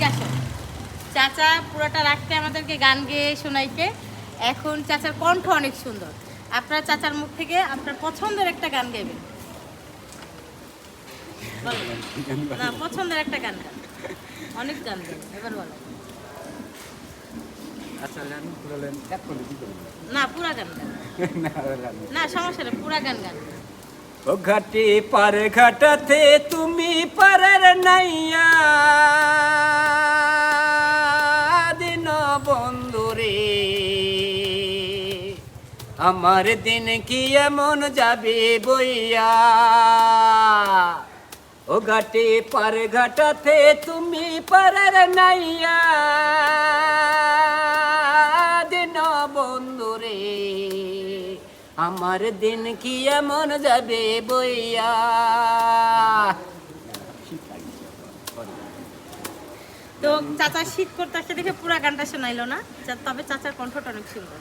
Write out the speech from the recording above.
এদিকে আসো। চাচা পুরোটা রাখতে আমাদেরকে গান গেয়ে শোনাইতে। এখন চাচার কণ্ঠ অনেক সুন্দর। আপনার চাচার মুখ থেকে আপনার পছন্দের একটা গান গাইবেন। না, পছন্দের একটা গান গান। অনেক গান গান, এবার বলো। না, পুরা গান গান। না সমস্যা নেই, পুরা গান গান। ও ঘাটে পার ঘাটাতে তুমি পারের নাইয়া দিন বন্ধুরে, আমার দিন কি এমন যাবে বইয়া। ও ঘাটে পার ঘাটাতে তুমি পারের নাইয়া দিন বন্ধুরে, আমার দিন কি এমন যাবে বইয়া। তো চাচা শীত করতে আসছে দেখে পুরা গানটা শোনাইলো না, তবে চাচার কণ্ঠটা অনেক সুন্দর।